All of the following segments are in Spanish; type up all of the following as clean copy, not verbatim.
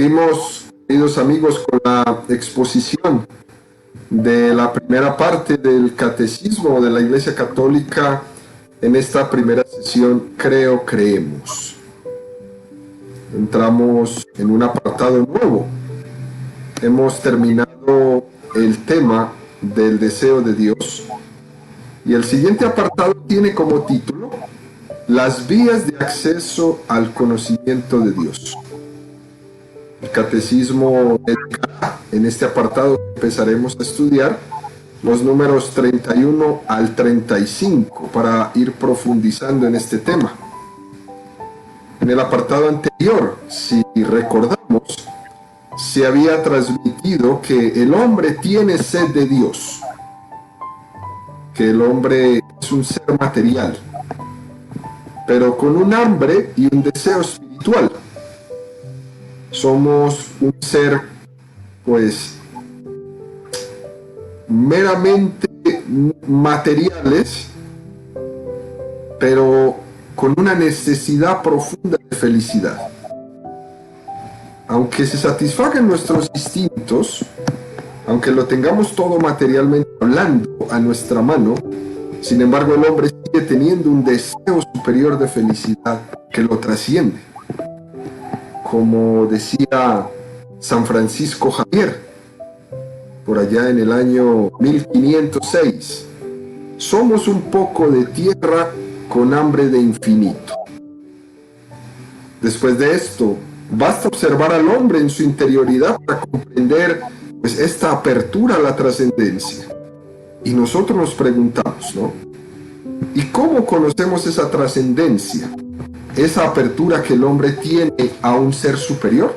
Seguimos, queridos amigos, con la exposición de la primera parte del Catecismo de la Iglesia Católica en esta primera sesión, Creo, Creemos. Entramos en un apartado nuevo. Hemos terminado el tema del deseo de Dios y el siguiente apartado tiene como título Las vías de acceso al conocimiento de Dios. El Catecismo dedicará en este apartado que empezaremos a estudiar los números 31 al 35 para ir profundizando en este tema. En el apartado anterior, si recordamos, se había transmitido que el hombre tiene sed de Dios, que el hombre es un ser material, pero con un hambre y un deseo espiritual. Somos un ser, pues, meramente materiales, pero con una necesidad profunda de felicidad. Aunque se satisfagan nuestros instintos, aunque lo tengamos todo materialmente hablando a nuestra mano, sin embargo el hombre sigue teniendo un deseo superior de felicidad que lo trasciende. Como decía San Francisco Javier, por allá en el año 1506, somos un poco de tierra con hambre de infinito. Después de esto, basta observar al hombre en su interioridad para comprender pues, esta apertura a la trascendencia. Y nosotros nos preguntamos, ¿no? ¿Y cómo conocemos esa trascendencia? Esa apertura que el hombre tiene a un ser superior.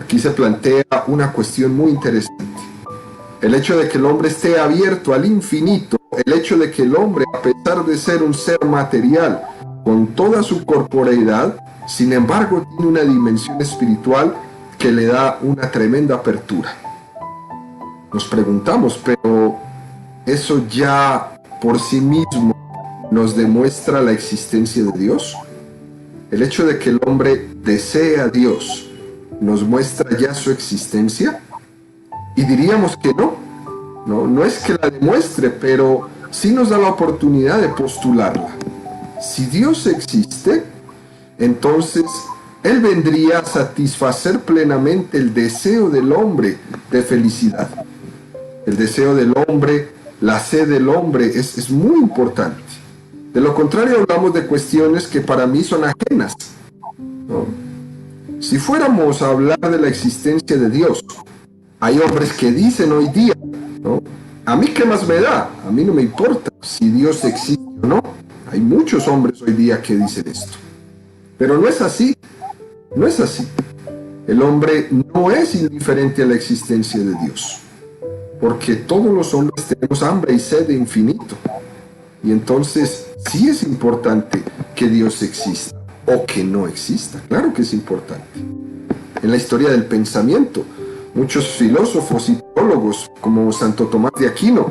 Aquí se plantea una cuestión muy interesante. El hecho de que el hombre esté abierto al infinito, el hecho de que el hombre, a pesar de ser un ser material, con toda su corporeidad, sin embargo tiene una dimensión espiritual que le da una tremenda apertura. Nos preguntamos, pero ¿eso ya por sí mismo nos demuestra la existencia de Dios? El hecho de que el hombre desee a Dios, ¿nos muestra ya su existencia? Y diríamos que no es que la demuestre, pero sí nos da la oportunidad de postularla. Si Dios existe, entonces Él vendría a satisfacer plenamente el deseo del hombre de felicidad. El deseo del hombre, la sed del hombre es muy importante. De lo contrario, hablamos de cuestiones que para mí son ajenas, ¿no? Si fuéramos a hablar de la existencia de Dios, hay hombres que dicen hoy día, ¿no? ¿A mí qué más me da? A mí no me importa si Dios existe o no. Hay muchos hombres hoy día que dicen esto. Pero no es así. No es así. El hombre no es indiferente a la existencia de Dios. Porque todos los hombres tenemos hambre y sed de infinito. Y entonces sí es importante que Dios exista o que no exista. Claro que es importante. En la historia del pensamiento, muchos filósofos y teólogos como Santo Tomás de Aquino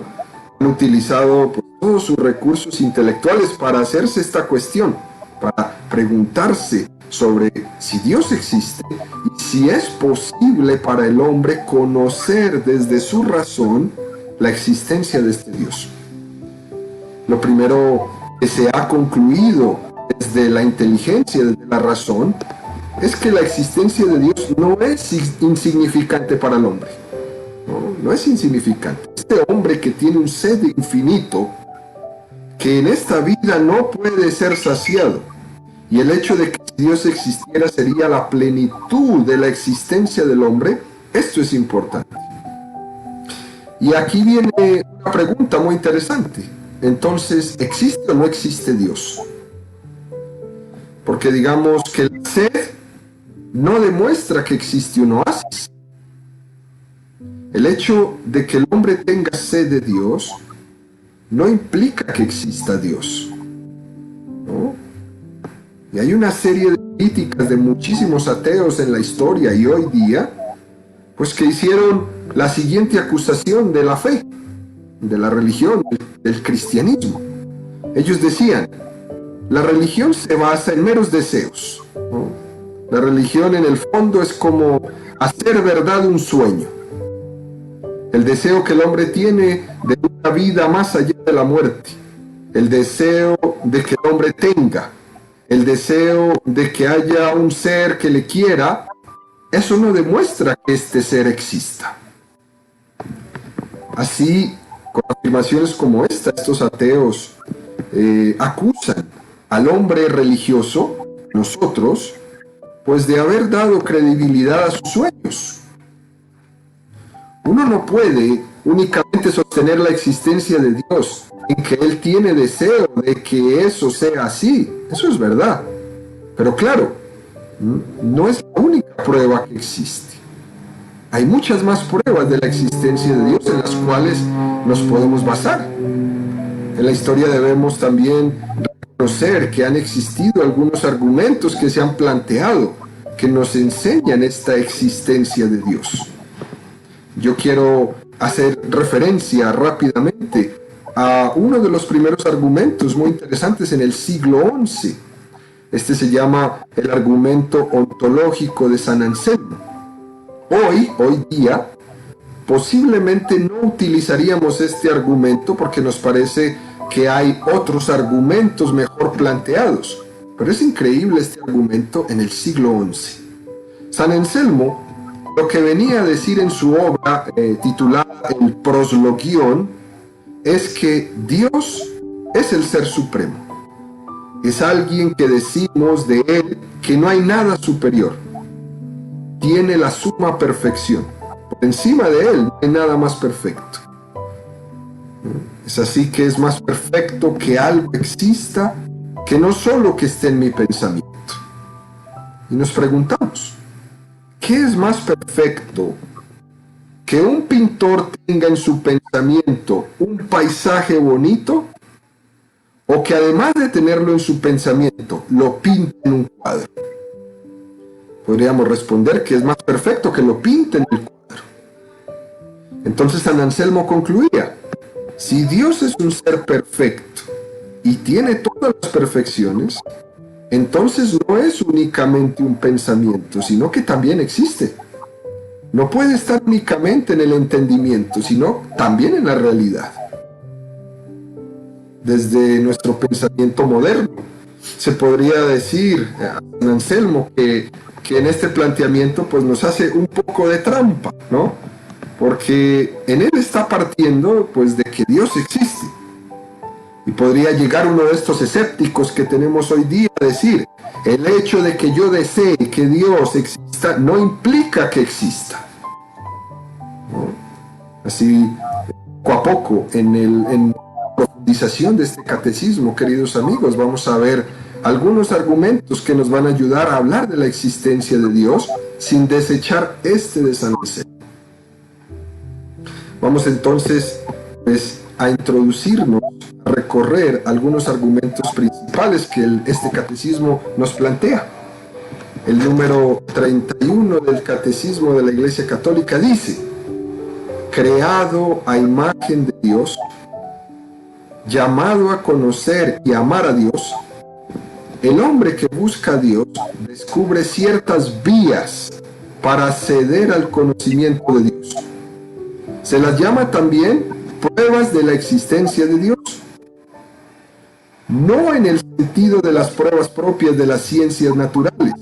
han utilizado todos sus recursos intelectuales para hacerse esta cuestión, para preguntarse sobre si Dios existe y si es posible para el hombre conocer desde su razón la existencia de este Dios. Lo primero que se ha concluido desde la inteligencia, desde la razón, es que la existencia de Dios no es insignificante para el hombre. No es insignificante. Este hombre que tiene un sed infinito, que en esta vida no puede ser saciado, y el hecho de que Dios existiera sería la plenitud de la existencia del hombre, esto es importante. Y aquí viene una pregunta muy interesante. Entonces, ¿existe o no existe Dios? Porque digamos que la sed no demuestra que existe un oasis. El hecho de que el hombre tenga sed de Dios no implica que exista Dios, ¿no? Y hay una serie de críticas de muchísimos ateos en la historia y hoy día, pues que hicieron la siguiente acusación de la fe, de la religión, del cristianismo. Ellos decían, la religión se basa en meros deseos, ¿no? La religión en el fondo es como hacer verdad un sueño. El deseo que el hombre tiene de una vida más allá de la muerte. El deseo de que el hombre tenga. El deseo de que haya un ser que le quiera. Eso no demuestra que este ser exista. Así, con afirmaciones como esta, estos ateos acusan al hombre religioso, nosotros, pues de haber dado credibilidad a sus sueños. Uno no puede únicamente sostener la existencia de Dios en que Él tiene deseo de que eso sea así. Eso es verdad. Pero claro, no es la única prueba que existe. Hay muchas más pruebas de la existencia de Dios en las cuales nos podemos basar. En la historia debemos también reconocer que han existido algunos argumentos que se han planteado que nos enseñan esta existencia de Dios. Yo quiero hacer referencia rápidamente a uno de los primeros argumentos muy interesantes en el siglo XI. Este se llama el argumento ontológico de San Anselmo. Hoy día, posiblemente no utilizaríamos este argumento porque nos parece que hay otros argumentos mejor planteados. Pero es increíble este argumento en el siglo XI. San Anselmo lo que venía a decir en su obra titulada El Proslogion es que Dios es el Ser Supremo. Es alguien que decimos de Él que no hay nada superior. Tiene la suma perfección. Por encima de Él no hay nada más perfecto. Es así que es más perfecto que algo exista que no solo que esté en mi pensamiento. Y nos preguntamos, ¿qué es más perfecto? ¿Que un pintor tenga en su pensamiento un paisaje bonito? ¿O que además de tenerlo en su pensamiento, lo pinte en un cuadro? Podríamos responder que es más perfecto que lo pinte en el cuadro. Entonces San Anselmo concluía, si Dios es un ser perfecto y tiene todas las perfecciones, entonces no es únicamente un pensamiento, sino que también existe. No puede estar únicamente en el entendimiento, sino también en la realidad. Desde nuestro pensamiento moderno, se podría decir a San Anselmo que en este planteamiento pues nos hace un poco de trampa, ¿no? Porque en él está partiendo pues de que Dios existe. Y podría llegar uno de estos escépticos que tenemos hoy día a decir, el hecho de que yo desee que Dios exista no implica que exista. ¿No? Así, poco a poco, en profundización de este catecismo, queridos amigos, vamos a ver algunos argumentos que nos van a ayudar a hablar de la existencia de Dios sin desechar este de San Anselmo. Vamos entonces, pues, a introducirnos, a recorrer algunos argumentos principales que este catecismo nos plantea. El número 31 del catecismo de la Iglesia Católica dice, creado a imagen de Dios, llamado a conocer y amar a Dios, el hombre que busca a Dios descubre ciertas vías para acceder al conocimiento de Dios. Se las llama también pruebas de la existencia de Dios. No en el sentido de las pruebas propias de las ciencias naturales,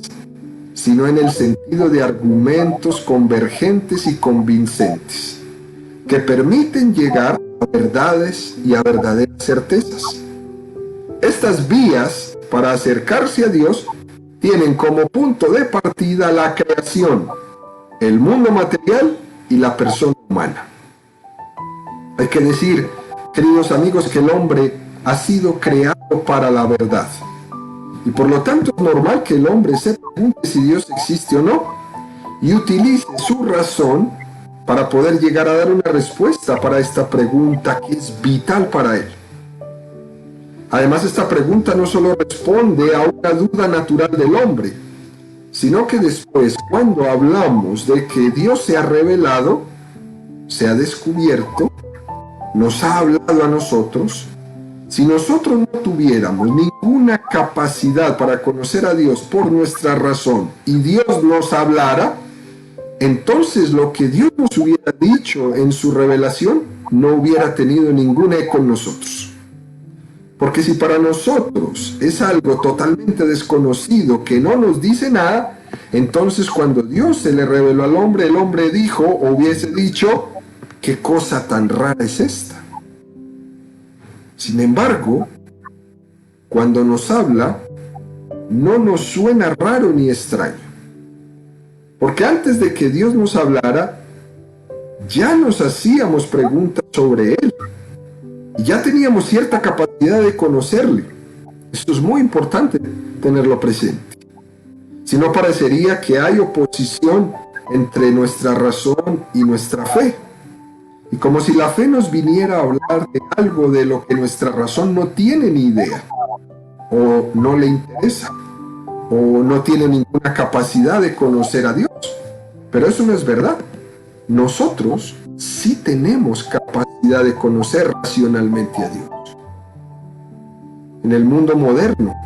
sino en el sentido de argumentos convergentes y convincentes, que permiten llegar a verdades y a verdaderas certezas. Estas vías para acercarse a Dios tienen como punto de partida la creación, el mundo material y la persona humana. Hay que decir, queridos amigos, que el hombre ha sido creado para la verdad. Y por lo tanto es normal que el hombre se pregunte si Dios existe o no y utilice su razón para poder llegar a dar una respuesta para esta pregunta que es vital para él. Además, esta pregunta no solo responde a una duda natural del hombre, sino que después, cuando hablamos de que Dios se ha revelado, se ha descubierto, nos ha hablado a nosotros, Si nosotros no tuviéramos ninguna capacidad para conocer a Dios por nuestra razón y Dios nos hablara, entonces lo que Dios nos hubiera dicho en su revelación no hubiera tenido ningún eco en nosotros. Porque si para nosotros es algo totalmente desconocido que no nos dice nada, entonces cuando Dios se le reveló al hombre, el hombre dijo o hubiese dicho, ¿qué cosa tan rara es esta? Sin embargo, cuando nos habla, no nos suena raro ni extraño. Porque antes de que Dios nos hablara, ya nos hacíamos preguntas sobre Él. Y ya teníamos cierta capacidad de conocerle. Esto es muy importante tenerlo presente. Si no, parecería que hay oposición entre nuestra razón y nuestra fe. Y como si la fe nos viniera a hablar de algo de lo que nuestra razón no tiene ni idea, o no le interesa, o no tiene ninguna capacidad de conocer a Dios. Pero eso no es verdad. Nosotros sí tenemos capacidad de conocer racionalmente a Dios. En el mundo moderno,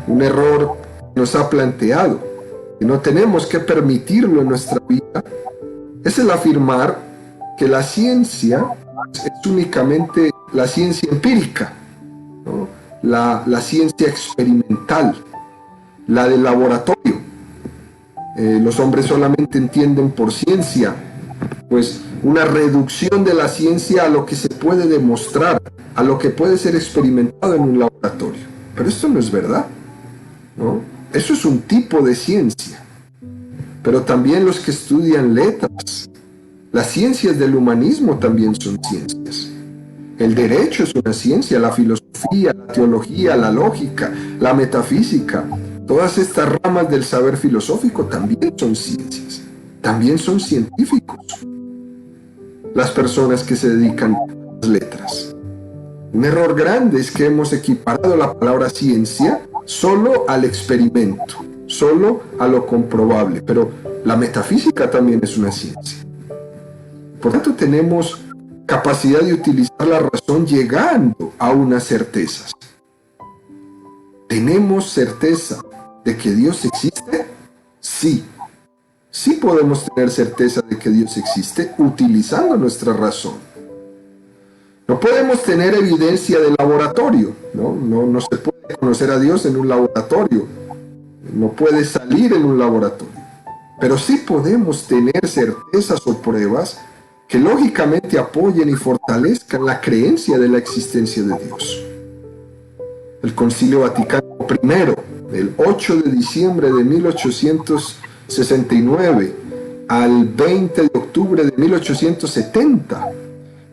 un error nos ha planteado, que no tenemos que permitirlo en nuestra vida, es el afirmar que la ciencia es únicamente la ciencia empírica, ¿no? La ciencia experimental, la del laboratorio. Los hombres solamente entienden por ciencia, pues, una reducción de la ciencia a lo que se puede demostrar, a lo que puede ser experimentado en un laboratorio. Pero esto no es verdad, ¿no? Eso es un tipo de ciencia. Pero también los que estudian letras, las ciencias del humanismo también son ciencias. El derecho es una ciencia, la filosofía, la teología, la lógica, la metafísica, todas estas ramas del saber filosófico también son ciencias, también son científicos. Las personas que se dedican a las letras. Un error grande es que hemos equiparado la palabra ciencia solo al experimento, solo a lo comprobable, pero la metafísica también es una ciencia. Por tanto, tenemos capacidad de utilizar la razón llegando a unas certezas. ¿Tenemos certeza de que Dios existe? Sí. Sí podemos tener certeza de que Dios existe utilizando nuestra razón. No podemos tener evidencia de laboratorio, no se puede conocer a Dios en un laboratorio, no puede salir en un laboratorio. Pero sí podemos tener certezas o pruebas que lógicamente apoyen y fortalezcan la creencia de la existencia de Dios. El Concilio Vaticano I, del 8 de diciembre de 1869 al 20 de octubre de 1870,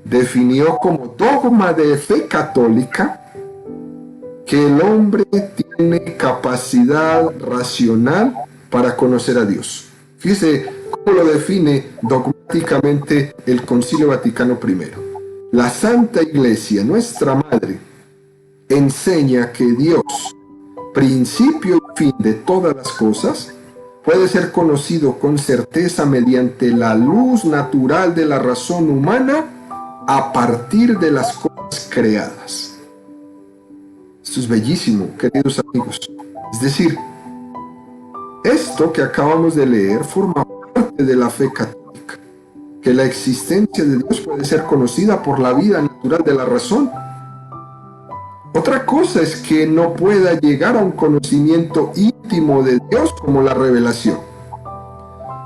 definió como dogma de fe católica que el hombre tiene capacidad racional para conocer a Dios. Fíjese cómo lo define dogmáticamente el Concilio Vaticano I. La Santa Iglesia, nuestra Madre, enseña que Dios, principio y fin de todas las cosas, puede ser conocido con certeza mediante la luz natural de la razón humana a partir de las cosas creadas. Esto es bellísimo, queridos amigos. Es decir, esto que acabamos de leer forma parte de la fe católica, que la existencia de Dios puede ser conocida por la vida natural de la razón. Otra cosa es que no pueda llegar a un conocimiento íntimo de Dios como la revelación.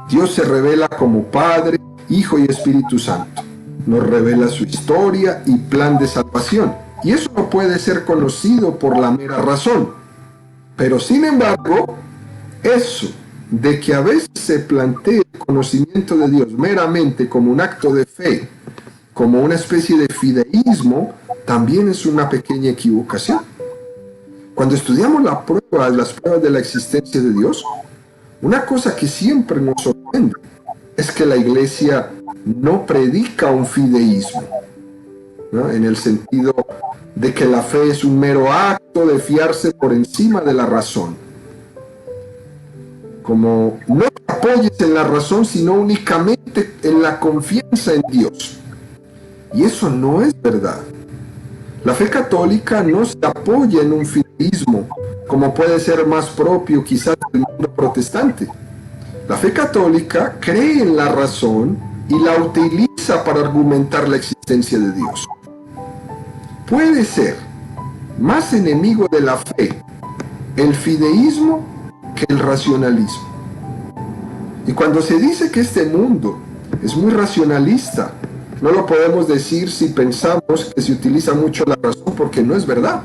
Dios se revela como Padre, Hijo y Espíritu Santo. Nos revela su historia y plan de salvación. Y eso no puede ser conocido por la mera razón. Pero sin embargo, eso de que a veces se plantee el conocimiento de Dios meramente como un acto de fe, como una especie de fideísmo, también es una pequeña equivocación. Cuando estudiamos las pruebas de la existencia de Dios, una cosa que siempre nos sorprende es que la Iglesia no predica un fideísmo, ¿no? En el sentido de que la fe es un mero acto de fiarse por encima de la razón. Como no te apoyes en la razón, sino únicamente en la confianza en Dios. Y eso no es verdad. La fe católica no se apoya en un fideísmo, como puede ser más propio quizás del mundo protestante. La fe católica cree en la razón y la utiliza para argumentar la existencia de Dios. Puede ser más enemigo de la fe el fideísmo que el racionalismo. Y cuando se dice que este mundo es muy racionalista, no lo podemos decir si pensamos que se utiliza mucho la razón, porque no es verdad.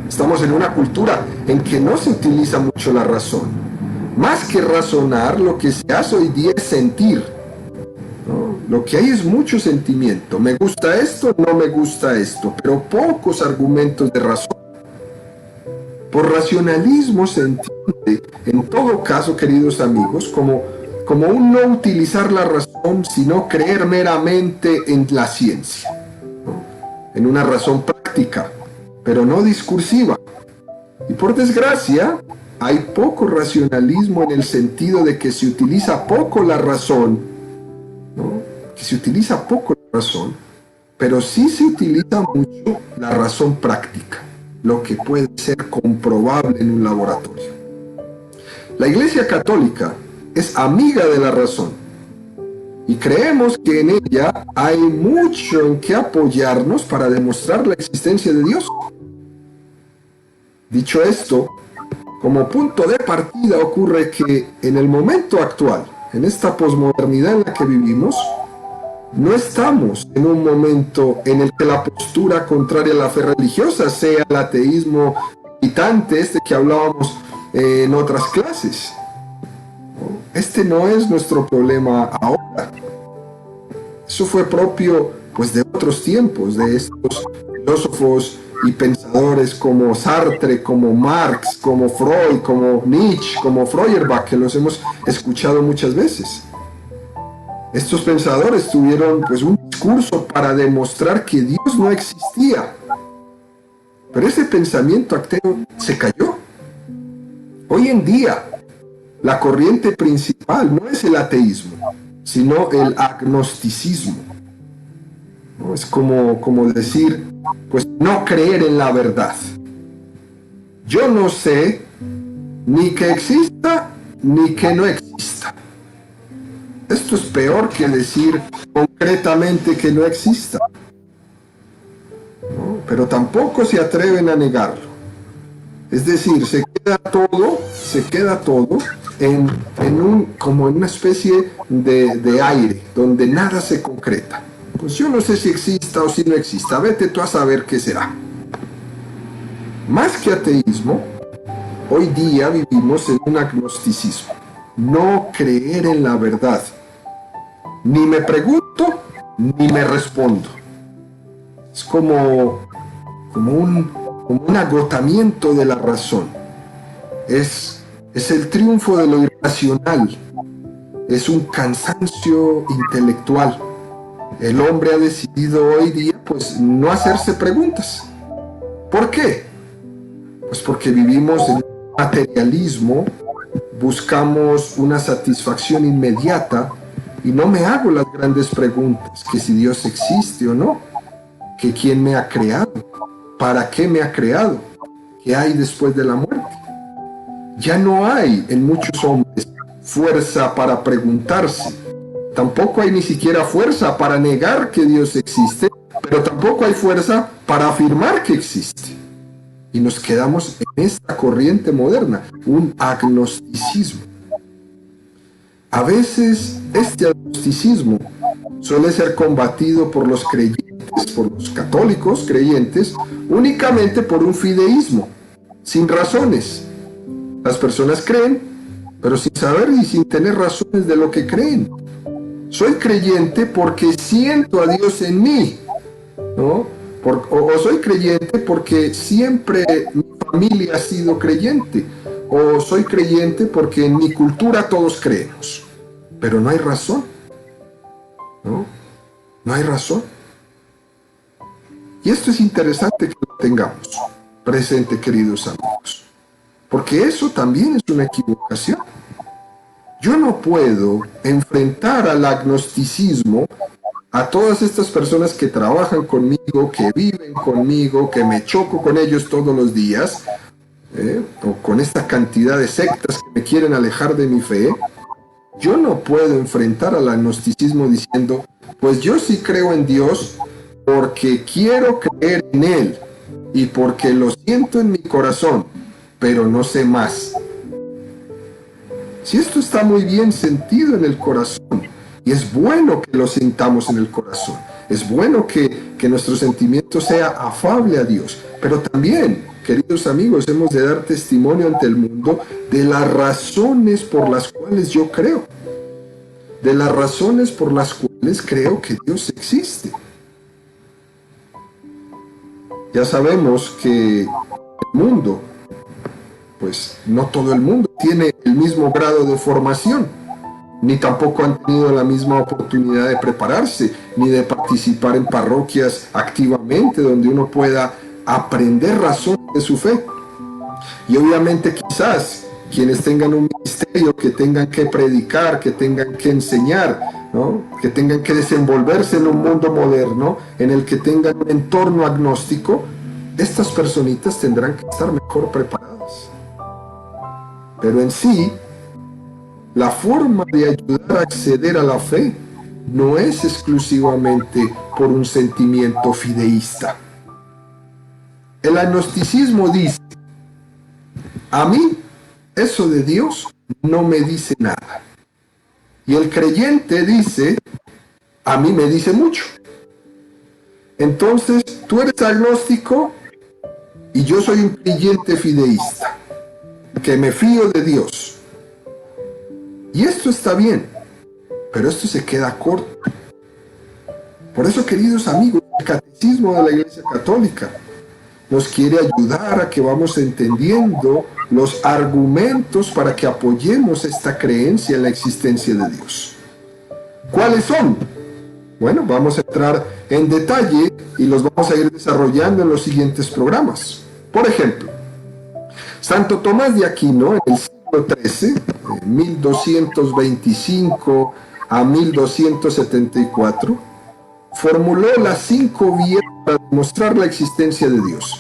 Estamos en una cultura en que no se utiliza mucho la razón. Más que razonar, lo que se hace hoy día es sentir, ¿no? Lo que hay es mucho sentimiento. Me gusta esto, no me gusta esto, pero pocos argumentos de razón. Por racionalismo se entiende, en todo caso, queridos amigos, como un no utilizar la razón, sino creer meramente en la ciencia, ¿no? En una razón práctica, pero no discursiva. Y por desgracia, hay poco racionalismo en el sentido de que se utiliza poco la razón, ¿no? Que se utiliza poco la razón, pero sí se utiliza mucho la razón práctica, lo que puede ser comprobable en un laboratorio. La Iglesia Católica es amiga de la razón y creemos que en ella hay mucho en que apoyarnos para demostrar la existencia de Dios. Dicho esto, como punto de partida ocurre que en el momento actual, en esta posmodernidad en la que vivimos, no estamos en un momento en el que la postura contraria a la fe religiosa sea el ateísmo militante, este que hablábamos en otras clases. Este no es nuestro problema ahora. Eso fue propio, pues, de otros tiempos, de estos filósofos y pensadores como Sartre, como Marx, como Freud, como Nietzsche, como Feuerbach, que los hemos escuchado muchas veces. Estos pensadores tuvieron, pues, un discurso para demostrar que Dios no existía. Pero ese pensamiento ateo se cayó. Hoy en día, la corriente principal no es el ateísmo, sino el agnosticismo, ¿no? Es como decir, pues, no creer en la verdad. Yo no sé ni que exista ni que no exista. Esto es peor que decir concretamente que no exista, ¿no? Pero tampoco se atreven a negarlo. Es decir, se queda todo como en una especie de aire, donde nada se concreta. Pues yo no sé si exista o si no exista, vete tú a saber qué será. Más que ateísmo, hoy día vivimos en un agnosticismo. No creer en la verdad. Ni me pregunto, ni me respondo. Es como un agotamiento de la razón. Es el triunfo de lo irracional. Es un cansancio intelectual. El hombre ha decidido hoy día, pues, no hacerse preguntas. ¿Por qué? Pues porque vivimos en un materialismo, buscamos una satisfacción inmediata y no me hago las grandes preguntas, que si Dios existe o no, que quién me ha creado, para qué me ha creado, qué hay después de la muerte. Ya no hay en muchos hombres fuerza para preguntarse. Tampoco hay ni siquiera fuerza para negar que Dios existe, pero tampoco hay fuerza para afirmar que existe. Y nos quedamos en esta corriente moderna, un agnosticismo. A veces este agnosticismo suele ser combatido por los creyentes, por los católicos creyentes, únicamente por un fideísmo, sin razones. Las personas creen, pero sin saber y sin tener razones de lo que creen. Soy creyente porque siento a Dios en mí, ¿no? O soy creyente porque siempre mi familia ha sido creyente, o soy creyente porque en mi cultura todos creemos. Pero no hay razón, ¿no? No hay razón. Y esto es interesante que lo tengamos presente, queridos amigos, porque eso también es una equivocación. Yo no puedo enfrentar al agnosticismo a todas estas personas que trabajan conmigo, que viven conmigo, que me choco con ellos todos los días, o con esta cantidad de sectas que me quieren alejar de mi fe, yo no puedo enfrentar al agnosticismo diciendo, pues yo sí creo en Dios porque quiero creer en Él y porque lo siento en mi corazón, pero no sé más. Si esto está muy bien sentido en el corazón, y es bueno que lo sintamos en el corazón, es bueno que nuestro sentimiento sea afable a Dios, pero también, queridos amigos, hemos de dar testimonio ante el mundo de las razones por las cuales yo creo, de las razones por las cuales creo que Dios existe. Ya sabemos que el mundo, pues no todo el mundo tiene el mismo grado de formación, ni tampoco han tenido la misma oportunidad de prepararse, ni de participar en parroquias activamente, donde uno pueda aprender razones de su fe. Y obviamente quizás quienes tengan un ministerio, que tengan que predicar, que tengan que enseñar, ¿no?, que tengan que desenvolverse en un mundo moderno, en el que tengan un entorno agnóstico, estas personitas tendrán que estar mejor preparadas. Pero en sí, la forma de ayudar a acceder a la fe no es exclusivamente por un sentimiento fideísta. El agnosticismo dice, a mí eso de Dios no me dice nada. Y el creyente dice, a mí me dice mucho. Entonces, tú eres agnóstico y yo soy un creyente fideísta, que me fío de Dios. Y esto está bien, pero esto se queda corto. Por eso, queridos amigos, el catecismo de la Iglesia Católica nos quiere ayudar a que vamos entendiendo los argumentos para que apoyemos esta creencia en la existencia de Dios. ¿Cuáles son? Bueno, vamos a entrar en detalle y los vamos a ir desarrollando en los siguientes programas. Por ejemplo, Santo Tomás de Aquino, en el siglo XIII, 1225 a 1274, formuló las 5 vías para demostrar la existencia de Dios.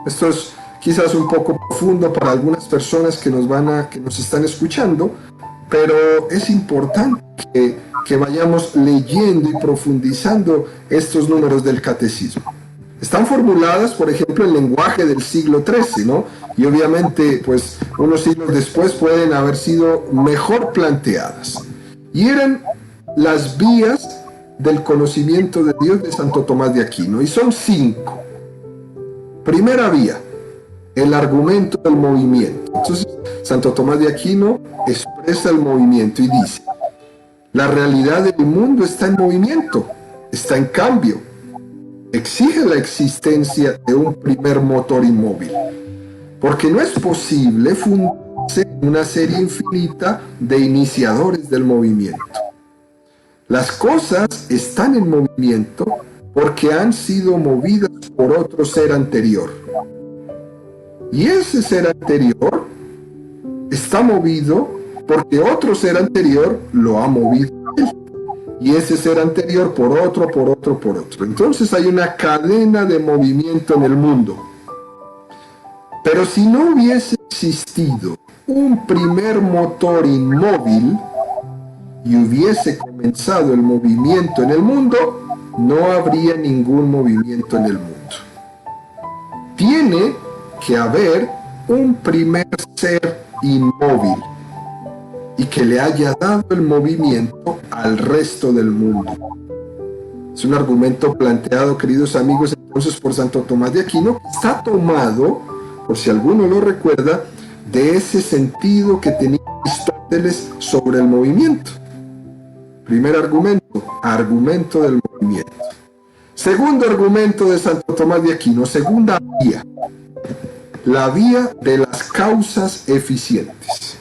Esto es quizás un poco profundo para algunas personas que nos están escuchando, pero es importante que vayamos leyendo y profundizando estos números del catecismo. Están formuladas, por ejemplo, en lenguaje del siglo XIII, ¿no? Y obviamente, pues, unos siglos después pueden haber sido mejor planteadas. Y eran las vías del conocimiento de Dios de Santo Tomás de Aquino, y son 5. Primera vía, el argumento del movimiento. Entonces, Santo Tomás de Aquino expresa el movimiento y dice, la realidad del mundo está en movimiento, está en cambio, exige la existencia de un primer motor inmóvil, porque no es posible fundarse en una serie infinita de iniciadores del movimiento. Las cosas están en movimiento porque han sido movidas por otro ser anterior. Y ese ser anterior está movido porque otro ser anterior lo ha movido a él. Y ese ser anterior por otro, por otro, por otro. Entonces hay una cadena de movimiento en el mundo. Pero si no hubiese existido un primer motor inmóvil y hubiese comenzado el movimiento en el mundo, no habría ningún movimiento en el mundo. Tiene que haber un primer ser inmóvil y que le haya dado el movimiento al resto del mundo. Es un argumento planteado, queridos amigos, entonces por Santo Tomás de Aquino, que está tomado, por si alguno lo recuerda, de ese sentido que tenía Aristóteles sobre el movimiento. Primer argumento, argumento del movimiento. Segundo argumento de Santo Tomás de Aquino, segunda vía, la vía de las causas eficientes.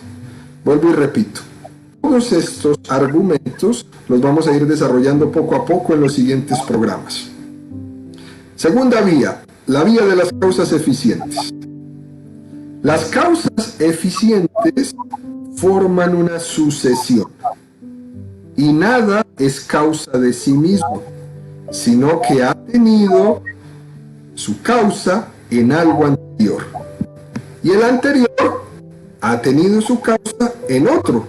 Vuelvo y repito, todos estos argumentos los vamos a ir desarrollando poco a poco en los siguientes programas. Segunda vía, la vía de las causas eficientes. Las causas eficientes forman una sucesión. y nada es causa de sí mismo, sino que ha tenido su causa en algo anterior. Y el anterior ha tenido su causa en otro.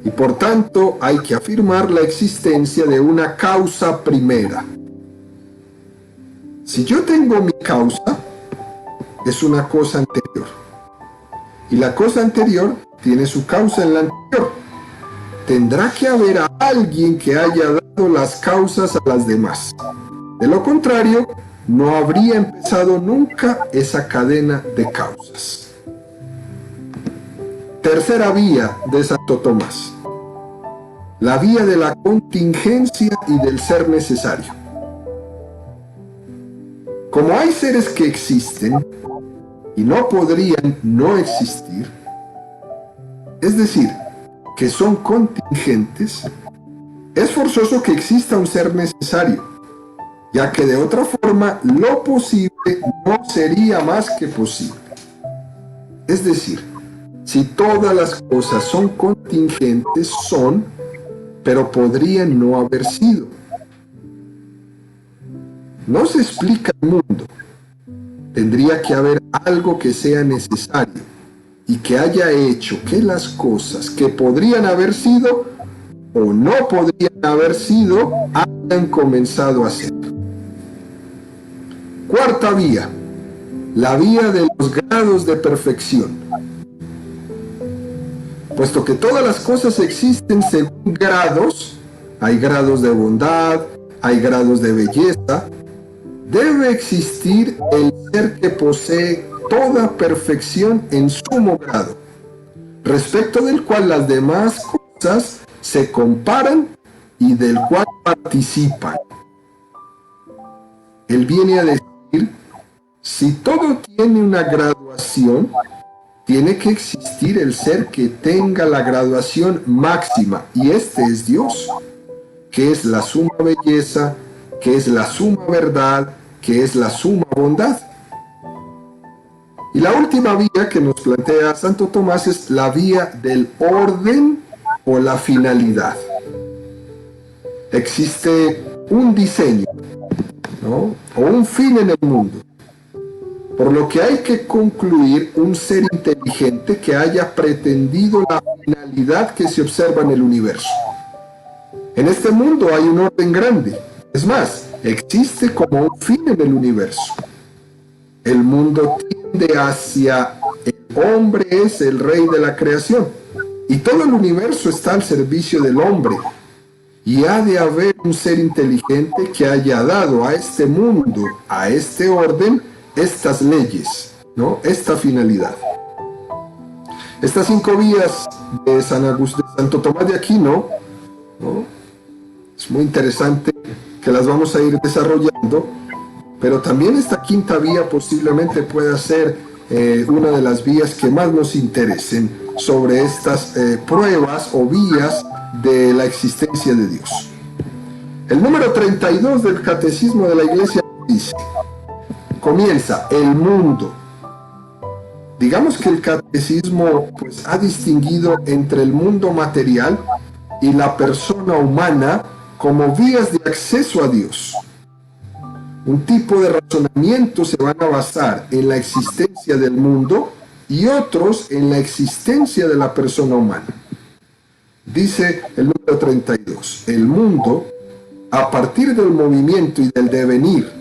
Y por tanto hay que afirmar la existencia de una causa primera. Si yo tengo mi causa, es una cosa anterior. Y la cosa anterior tiene su causa en la anterior. Tendrá que haber a alguien que haya dado las causas a las demás. De lo contrario, no habría empezado nunca esa cadena de causas. Tercera vía de Santo Tomás. La vía de la contingencia y del ser necesario. Como hay seres que existen y no podrían no existir, es decir, que son contingentes, es forzoso que exista un ser necesario, ya que de otra forma lo posible no sería más que posible. Es decir, si todas las cosas son contingentes, son, pero podrían no haber sido. No se explica el mundo. Tendría que haber algo que sea necesario y que haya hecho que las cosas que podrían haber sido o no podrían haber sido hayan comenzado a ser. Cuarta vía, la vía de los grados de perfección. Puesto que todas las cosas existen según grados, hay grados de bondad, hay grados de belleza, debe existir el ser que posee toda perfección en sumo grado, respecto del cual las demás cosas se comparan y del cual participan. Él viene a decir, si todo tiene una graduación, tiene que existir el ser que tenga la graduación máxima, y este es Dios, que es la suma belleza, que es la suma verdad, que es la suma bondad. Y la última vía que nos plantea Santo Tomás es la vía del orden o la finalidad. Existe un diseño, ¿no?, o un fin en el mundo, por lo que hay que concluir un ser inteligente que haya pretendido la finalidad que se observa en el universo. En este mundo hay un orden grande, es más, existe como un fin en el universo. El mundo tiende hacia el hombre es el rey de la creación, y todo el universo está al servicio del hombre, y ha de haber un ser inteligente que haya dado a este mundo, a este orden, estas leyes, ¿no?, esta finalidad. Estas 5 vías de Santo Tomás de Aquino, ¿no?, es muy interesante que las vamos a ir desarrollando, pero también esta quinta vía posiblemente pueda ser una de las vías que más nos interesen sobre estas pruebas o vías de la existencia de Dios. El número 32 del Catecismo de la Iglesia dice, comienza el mundo. Digamos que el catecismo pues ha distinguido entre el mundo material y la persona humana como vías de acceso a Dios. Un tipo de razonamiento se van a basar en la existencia del mundo y otros en la existencia de la persona humana. Dice el número 32, el mundo, a partir del movimiento y del devenir,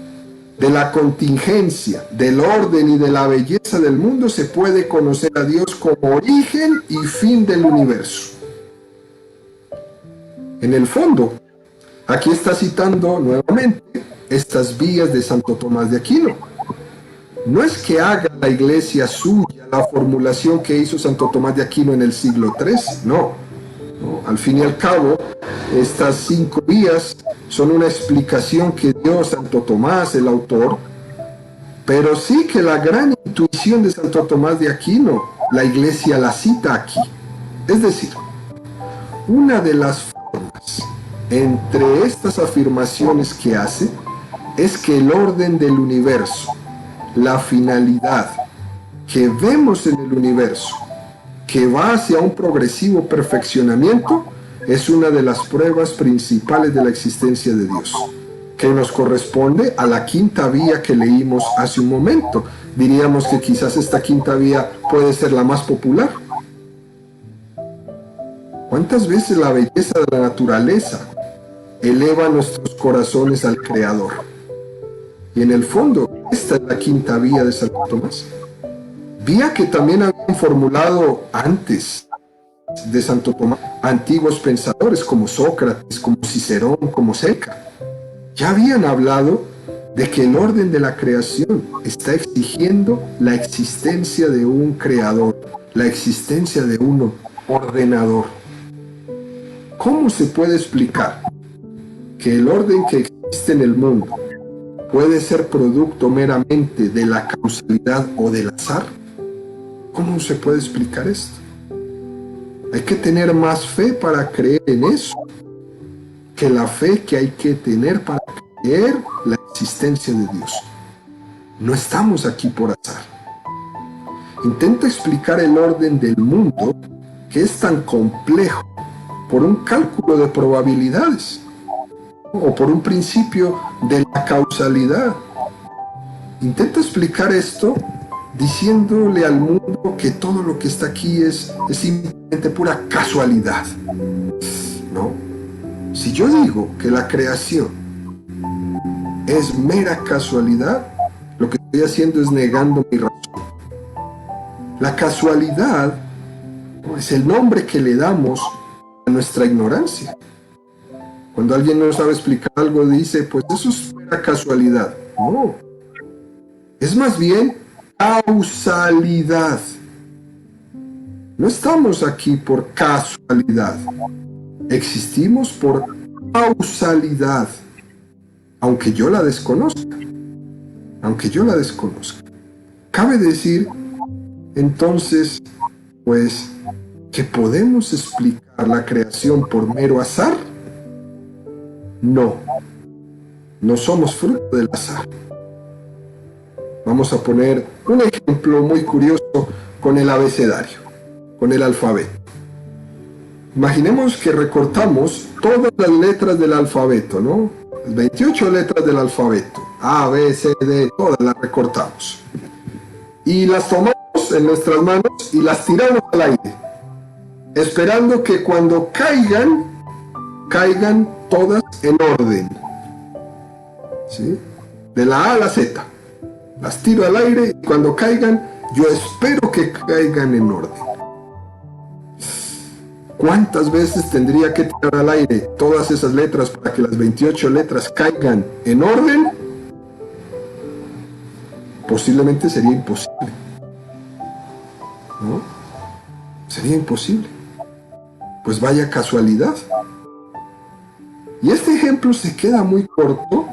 de la contingencia, del orden y de la belleza del mundo, se puede conocer a Dios como origen y fin del universo. En el fondo, aquí está citando nuevamente estas vías de Santo Tomás de Aquino. No es que haga la Iglesia suya la formulación que hizo Santo Tomás de Aquino en el siglo III, no. Al fin y al cabo, estas 5 vías son una explicación que dio Santo Tomás, el autor, pero sí que la gran intuición de Santo Tomás de Aquino, la Iglesia la cita aquí. Es decir, una de las formas entre estas afirmaciones que hace es que el orden del universo, la finalidad que vemos en el universo, que va hacia un progresivo perfeccionamiento, es una de las pruebas principales de la existencia de Dios, que nos corresponde a la quinta vía que leímos hace un momento. Diríamos que quizás esta quinta vía puede ser la más popular. ¿Cuántas veces la belleza de la naturaleza eleva nuestros corazones al Creador? Y en el fondo, esta es la quinta vía de Santo Tomás. Vía que también habían formulado antes de Santo Tomás antiguos pensadores como Sócrates, como Cicerón, como Séneca. Ya habían hablado de que el orden de la creación está exigiendo la existencia de un creador, la existencia de un ordenador. ¿Cómo se puede explicar que el orden que existe en el mundo puede ser producto meramente de la causalidad o del azar? ¿Cómo se puede explicar esto? Hay que tener más fe para creer en eso que la fe que hay que tener para creer la existencia de Dios. No estamos aquí por azar. Intenta explicar el orden del mundo, que es tan complejo, por un cálculo de probabilidades o por un principio de la causalidad. Intenta explicar esto diciéndole al mundo que todo lo que está aquí es simplemente pura casualidad. No. Si yo digo que la creación es mera casualidad, lo que estoy haciendo es negando mi razón. La casualidad es el nombre que le damos a nuestra ignorancia. Cuando alguien no sabe explicar algo, dice, pues eso es mera casualidad. No. Es más bien causalidad. No estamos aquí por casualidad. Existimos por causalidad, aunque yo la desconozca. Aunque yo la desconozca. Cabe decir, entonces, pues, que podemos explicar la creación por mero azar. No. No somos fruto del azar. Vamos a poner un ejemplo muy curioso con el abecedario, con el alfabeto. Imaginemos que recortamos todas las letras del alfabeto, ¿no? Las 28 letras del alfabeto. A, B, C, D, todas las recortamos. Y las tomamos en nuestras manos y las tiramos al aire, esperando que cuando caigan todas en orden. ¿Sí? De la A a la Z. Las tiro al aire y cuando caigan, yo espero que caigan en orden. ¿Cuántas veces tendría que tirar al aire todas esas letras para que las 28 letras caigan en orden? Posiblemente sería imposible. ¿No? Sería imposible. Pues vaya casualidad. Y este ejemplo se queda muy corto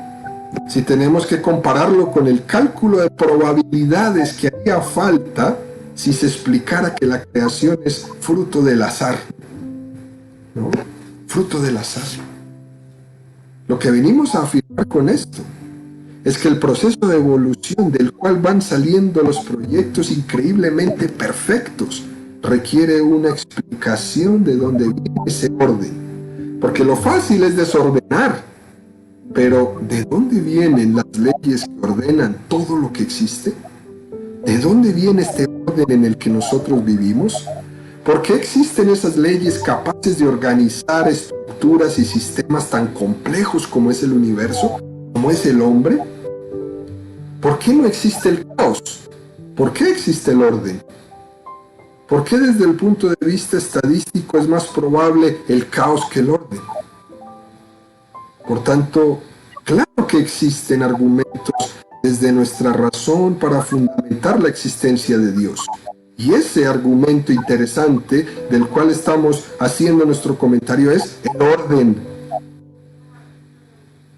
si tenemos que compararlo con el cálculo de probabilidades que haría falta si se explicara que la creación es fruto del azar. ¿No? Fruto del azar. Lo que venimos a afirmar con esto es que el proceso de evolución del cual van saliendo los proyectos increíblemente perfectos requiere una explicación de dónde viene ese orden. Porque lo fácil es desordenar, pero ¿de dónde vienen las leyes que ordenan todo lo que existe? ¿De dónde viene este orden en el que nosotros vivimos? ¿Por qué existen esas leyes capaces de organizar estructuras y sistemas tan complejos como es el universo, como es el hombre? ¿Por qué no existe el caos? ¿Por qué existe el orden? ¿Por qué desde el punto de vista estadístico es más probable el caos que el orden? Por tanto, claro que existen argumentos desde nuestra razón para fundamentar la existencia de Dios. Y ese argumento interesante del cual estamos haciendo nuestro comentario es el orden.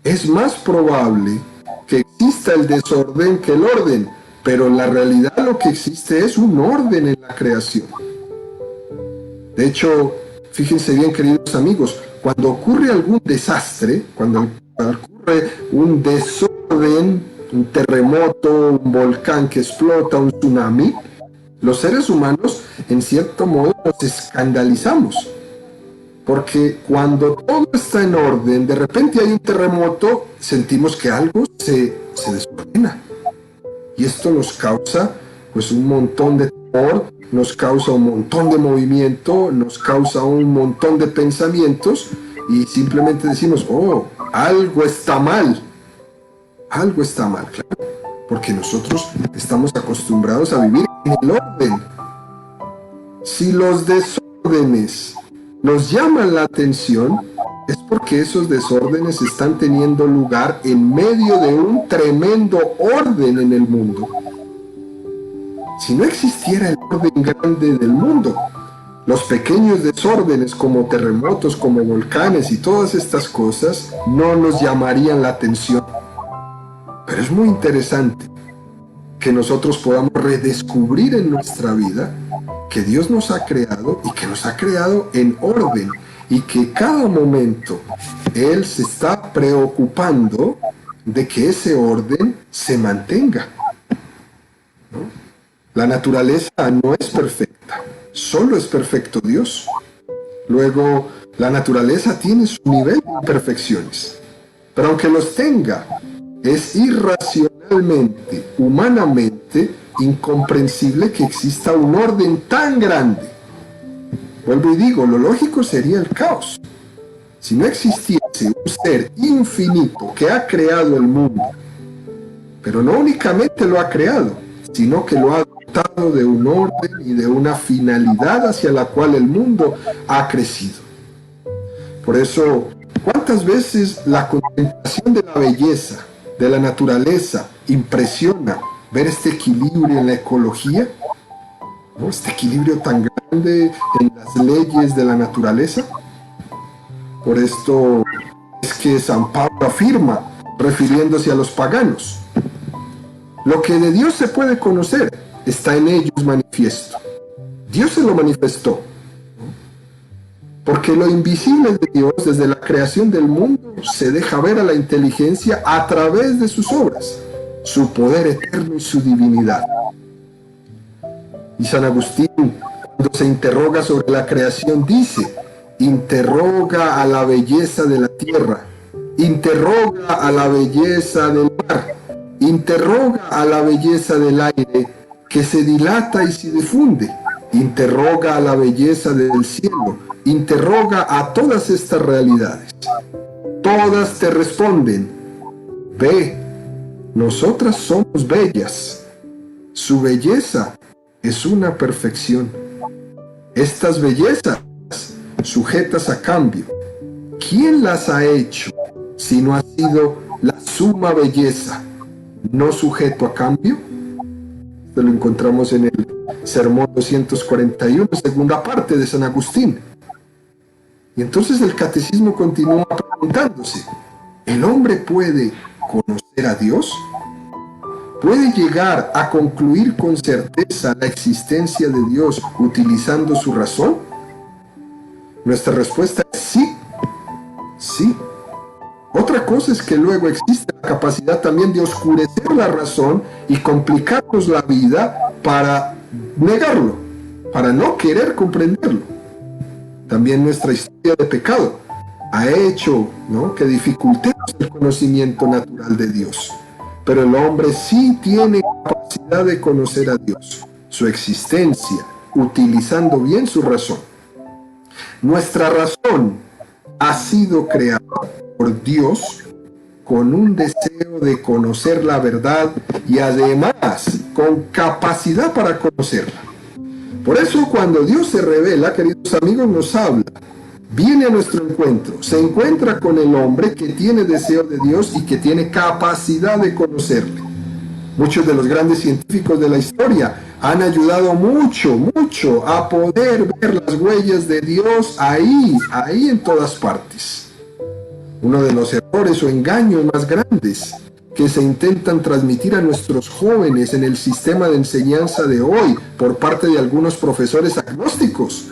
Es más probable que exista el desorden que el orden, pero en la realidad lo que existe es un orden en la creación. De hecho, fíjense bien, queridos amigos, cuando ocurre algún desastre, cuando ocurre un desorden, un terremoto, un volcán que explota, un tsunami, los seres humanos, en cierto modo, nos escandalizamos. Porque cuando todo está en orden, de repente hay un terremoto, sentimos que algo se desordena. Y esto nos causa pues un montón de temor, nos causa un montón de movimiento, nos causa un montón de pensamientos y simplemente decimos, oh, algo está mal. Algo está mal, claro. Porque nosotros estamos acostumbrados a vivir en el orden. Si los desórdenes nos llaman la atención, es porque esos desórdenes están teniendo lugar en medio de un tremendo orden en el mundo. Si no existiera el orden grande del mundo, los pequeños desórdenes como terremotos, como volcanes y todas estas cosas no nos llamarían la atención. Pero es muy interesante que nosotros podamos redescubrir en nuestra vida que Dios nos ha creado y que nos ha creado en orden y que cada momento Él se está preocupando de que ese orden se mantenga, ¿no? La naturaleza no es perfecta, solo es perfecto Dios. Luego, la naturaleza tiene su nivel de imperfecciones, pero aunque los tenga, es irracionalmente, humanamente, incomprensible que exista un orden tan grande. Vuelvo y digo, lo lógico sería el caos. Si no existiese un ser infinito que ha creado el mundo, pero no únicamente lo ha creado, sino que lo ha dotado de un orden y de una finalidad hacia la cual el mundo ha crecido. Por eso, ¿cuántas veces la contemplación de la belleza, de la naturaleza, impresiona ver este equilibrio en la ecología, ¿no? Este equilibrio tan grande en las leyes de la naturaleza? Por esto es que San Pablo afirma, refiriéndose a los paganos, lo que de Dios se puede conocer está en ellos manifiesto. Dios se lo manifestó, porque lo invisible de Dios desde la creación del mundo se deja ver a la inteligencia a través de sus obras, su poder eterno y su divinidad. Y San Agustín, cuando se interroga sobre la creación, dice, interroga a la belleza de la tierra, interroga a la belleza del mar, interroga a la belleza del aire que se dilata y se difunde, interroga a la belleza del cielo, interroga a todas estas realidades. Todas te responden, ve, nosotras somos bellas. Su belleza es una perfección. Estas bellezas sujetas a cambio, ¿quién las ha hecho si no ha sido la suma belleza, no sujeto a cambio? Esto lo encontramos en el Sermón 241, segunda parte de San Agustín. Y entonces el catecismo continúa preguntándose, ¿el hombre puede conocer a Dios? ¿Puede llegar a concluir con certeza la existencia de Dios utilizando su razón? Nuestra respuesta es sí, sí. Otra cosa es que luego existe la capacidad también de oscurecer la razón y complicarnos la vida para negarlo, para no querer comprenderlo. También nuestra historia de pecado ha hecho, ¿no?, que dificultemos el conocimiento natural de Dios. Pero el hombre sí tiene capacidad de conocer a Dios, su existencia, utilizando bien su razón. Nuestra razón ha sido creada por Dios con un deseo de conocer la verdad y además con capacidad para conocerla. Por eso cuando Dios se revela, queridos amigos, nos habla, viene a nuestro encuentro, se encuentra con el hombre que tiene deseo de Dios y que tiene capacidad de conocerle. Muchos de los grandes científicos de la historia han ayudado mucho a poder ver las huellas de Dios ahí en todas partes. Uno de los errores o engaños más grandes que se intentan transmitir a nuestros jóvenes en el sistema de enseñanza de hoy por parte de algunos profesores agnósticos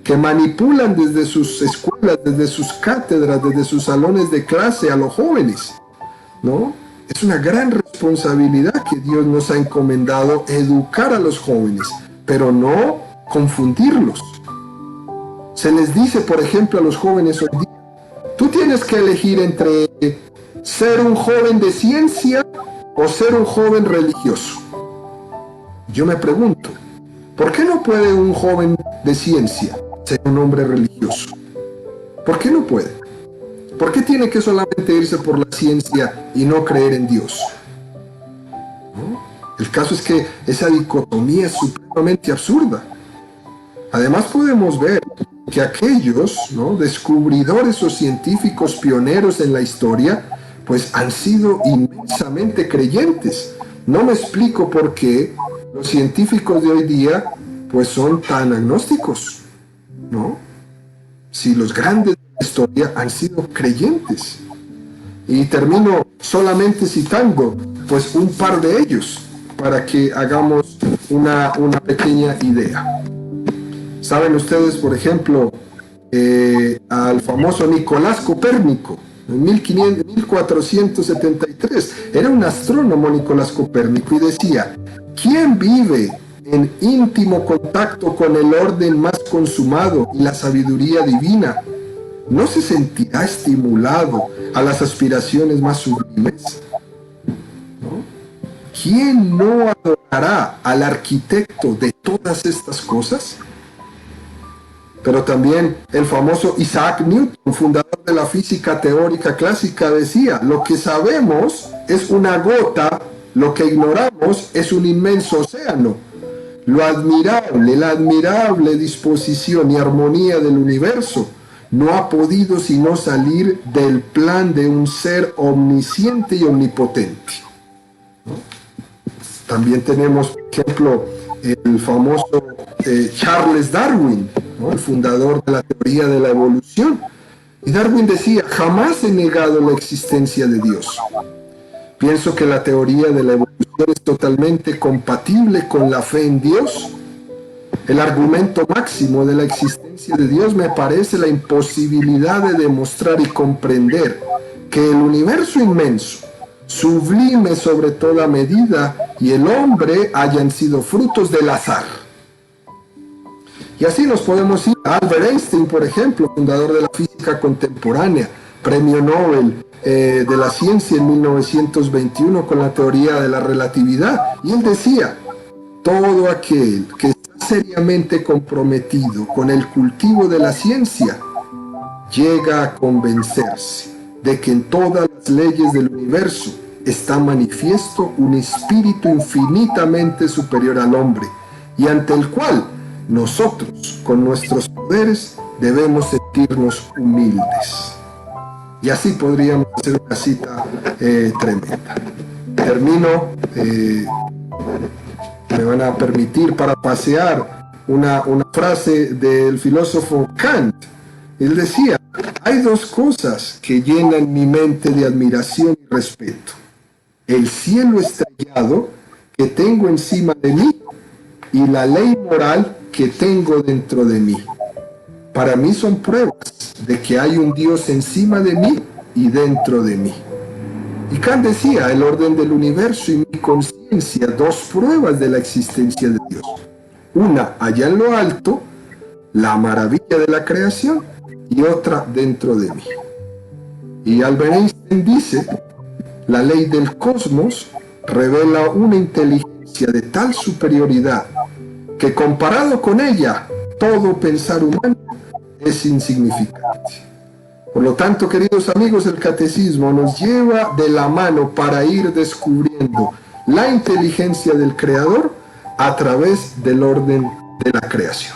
que manipulan desde sus escuelas, desde sus cátedras, desde sus salones de clase a los jóvenes, ¿no? Es una gran responsabilidad que Dios nos ha encomendado educar a los jóvenes, pero no confundirlos, se les dice, por ejemplo, a los jóvenes hoy día, tú tienes que elegir entre ser un joven de ciencia o ser un joven religioso. Yo me pregunto, ¿por qué no puede un joven de ciencia ser un hombre religioso? ¿Por qué no puede? ¿Por qué tiene que solamente irse por la ciencia y no creer en Dios? ¿No? El caso es que esa dicotomía es supremamente absurda. Además podemos ver que aquellos, ¿no?, descubridores o científicos pioneros en la historia, pues han sido inmensamente creyentes. No me explico por qué los científicos de hoy día pues son tan agnósticos, ¿no? Si los grandes de la historia han sido creyentes. Y termino solamente citando pues un par de ellos para que hagamos una pequeña idea. Saben ustedes, por ejemplo, al famoso Nicolás Copérnico, en 1473. Era un astrónomo Nicolás Copérnico y decía, ¿quién vive en íntimo contacto con el orden más consumado y la sabiduría divina no se sentirá estimulado a las aspiraciones más sublimes? ¿No? ¿Quién no adorará al arquitecto de todas estas cosas? Pero también el famoso Isaac Newton, fundador de la física teórica clásica, decía, lo que sabemos es una gota, lo que ignoramos es un inmenso océano. La admirable disposición y armonía del universo no ha podido sino salir del plan de un ser omnisciente y omnipotente. ¿No? También tenemos, por ejemplo, el famoso Charles Darwin, ¿no?, el fundador de la teoría de la evolución. Y Darwin decía, jamás he negado la existencia de Dios. Pienso que la teoría de la evolución es totalmente compatible con la fe en Dios. El argumento máximo de la existencia de Dios me parece la imposibilidad de demostrar y comprender que el universo inmenso, sublime sobre toda medida, y el hombre hayan sido frutos del azar. Y así nos podemos ir a Albert Einstein, por ejemplo, fundador de la física contemporánea, premio Nobel de la ciencia en 1921 con la teoría de la relatividad. Y él decía, todo aquel que está seriamente comprometido con el cultivo de la ciencia llega a convencerse de que en todas las leyes del universo está manifiesto un espíritu infinitamente superior al hombre y ante el cual nosotros, con nuestros poderes, debemos sentirnos humildes. Y así podríamos hacer una cita tremenda. Termino, me van a permitir parapasear una frase del filósofo Kant. Él decía, hay dos cosas que llenan mi mente de admiración y respeto. El cielo estrellado que tengo encima de mí y la ley moral que tengo dentro de mí. Para mí son pruebas de que hay un Dios encima de mí y dentro de mí. Y Kant decía, el orden del universo y mi conciencia, dos pruebas de la existencia de Dios. Una allá en lo alto, la maravilla de la creación, y otra dentro de mí. Y Albert Einstein dice, la ley del cosmos revela una inteligencia de tal superioridad que comparado con ella, todo pensar humano es insignificante. Por lo tanto, queridos amigos, el catecismo nos lleva de la mano para ir descubriendo la inteligencia del Creador a través del orden de la creación.